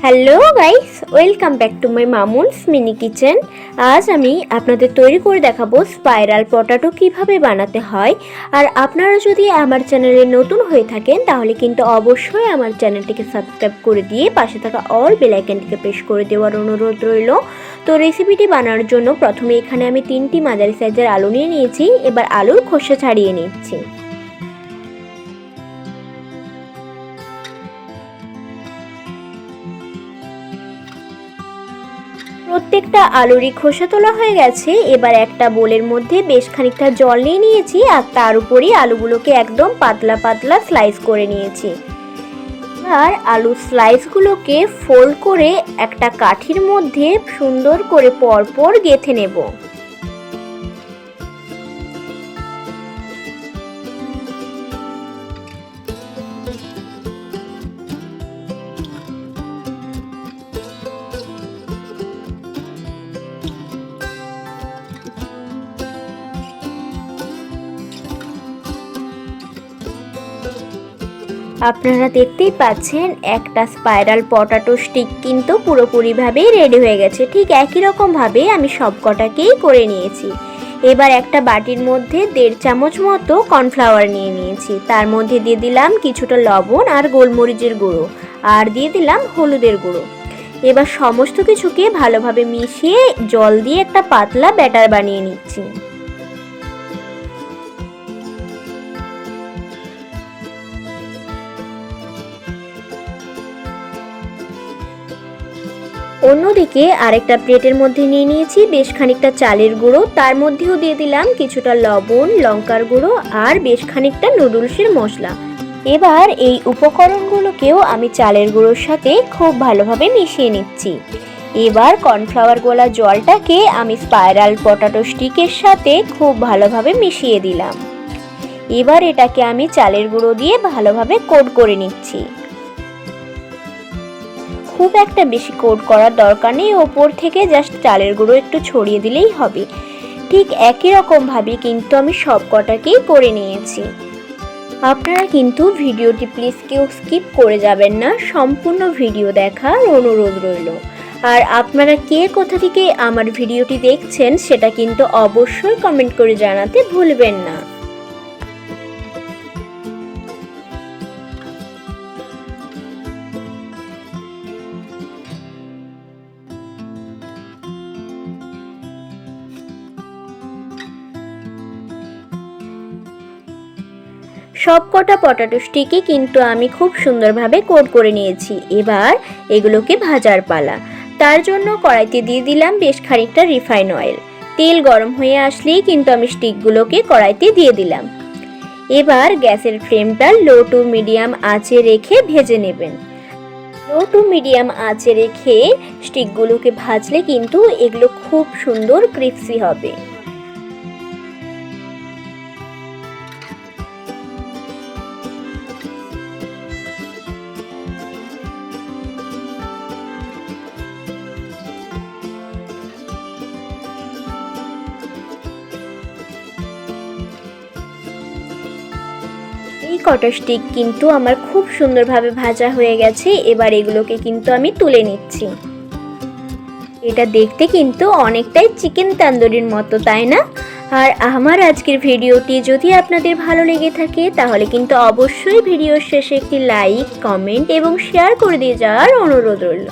Hello guys, welcome back to my Mamun's mini kitchen. আজ আমি আপনাদের তৈরি করে দেখাবো স্পাইরাল পটাটো কিভাবে বানাতে হয়। আর আপনারা যদি আমার চ্যানেলে নতুন হয়ে থাকেন তাহলে কিন্তু অবশ্যই আমার চ্যানেলটিকে সাবস্ক্রাইব করে দিয়ে পাশে থাকা অল বেল আইকনটিকে প্রেস করে দেওয়ার অনুরোধ রইল। তো রেসিপিটি বানানোর জন্য প্রথমে এখানে আমি 3টি মাঝারি সাইজের আলু নিয়ে নিয়েছি। এবার আলুর খোসা ছাড়িয়ে নিচ্ছি। প্রত্যেকটা আলুরই খোসা তোলা হয়ে গেছে। এবার একটা বোলের মধ্যে বেশ খানিকটা জল নিয়ে নিয়েছি আর তার উপরই আলুগুলোকে একদম পাতলা পাতলা স্লাইস করে নিয়েছি। আর আলু স্লাইসগুলোকে ফোল্ড করে একটা কাঠির মধ্যে সুন্দর করে পরপর গেঁথে নেব। আপনারা দেখতেই পাচ্ছেন একটা স্পাইরাল পটাটো স্টিক কিন্তু পুরোপুরিভাবে রেডি হয়ে গেছে। ঠিক একই রকমভাবে আমি সব কটাকেই করে নিয়েছি। এবার একটা বাটির মধ্যে 1.5 চামচ মতো কর্নফ্লাওয়ার নিয়ে নিয়েছি। তার মধ্যে দিয়ে দিলাম কিছুটা লবণ আর গোলমরিচের গুঁড়ো, আর দিয়ে দিলাম হলুদের গুঁড়ো। এবার সমস্ত কিছুকে ভালোভাবে মিশিয়ে জল দিয়ে একটা পাতলা ব্যাটার বানিয়ে নিচ্ছি। অন্যদিকে আরেকটা প্লেটের মধ্যে নিয়ে নিয়েছি বেশ খানিকটা চালের গুঁড়ো, তার মধ্যেও দিয়ে দিলাম কিছুটা লবণ, লঙ্কার গুঁড়ো আর বেশ খানিকটা নুডলসের মশলা। এবার এই উপকরণগুলোকেও আমি চালের গুঁড়োর সাথে খুব ভালোভাবে মিশিয়ে নিচ্ছি। এবার কর্নফ্লাওয়ার গোলা জলটাকে আমি স্পাইরাল পটাটো স্টিকের সাথে খুব ভালোভাবে মিশিয়ে দিলাম। এবার এটাকে আমি চালের গুঁড়ো দিয়ে ভালোভাবে কোট করে নিচ্ছি। খুব একটা বেশি কোট করার দরকার নেই, ওপর থেকে জাস্ট চালের গুঁড়ো একটু ছড়িয়ে দিলেই হবে। ঠিক একই রকমভাবে কিন্তু আমি সব কটাকেই করে নিয়েছি। আপনারা কিন্তু ভিডিওটি প্লিজ কেউ স্কিপ করে যাবেন না, সম্পূর্ণ ভিডিও দেখার অনুরোধ রইল। আর আপনারা কে কোথা থেকে আমার ভিডিওটি দেখছেন সেটা কিন্তু অবশ্যই কমেন্ট করে জানাতে ভুলবেন না। সবকটা পটাটো স্টিকই কিন্তু আমি খুব সুন্দরভাবে কোট করে নিয়েছি। এবার এগুলোকে ভাজার পালা। তার জন্য কড়াইতে দিয়ে দিলাম বেশ খানিকটা রিফাইন অয়েল। তেল গরম হয়ে আসলেই কিন্তু আমি স্টিকগুলোকে কড়াইতে দিয়ে দিলাম। এবার গ্যাসের ফ্লেমটা লো টু মিডিয়াম আঁচে রেখে ভেজে নেবেন। লো টু মিডিয়াম আঁচে রেখে স্টিকগুলোকে ভাজলে কিন্তু এগুলো খুব সুন্দর ক্রিস্পি হবে। এই কটা স্টিক কিন্তু আমার খুব সুন্দরভাবে ভাজা হয়ে গেছে। এবার এগুলোকে কিন্তু আমি তুলে নিচ্ছি। এটা দেখতে কিন্তু অনেকটাই চিকেন তান্দুরির মতো, তাই না? আর আমার আজকের ভিডিওটি যদি আপনাদের ভালো লেগে থাকে তাহলে কিন্তু অবশ্যই ভিডিওর শেষে একটি লাইক, কমেন্ট এবং শেয়ার করে দিয়ে যাওয়ার অনুরোধ রইল।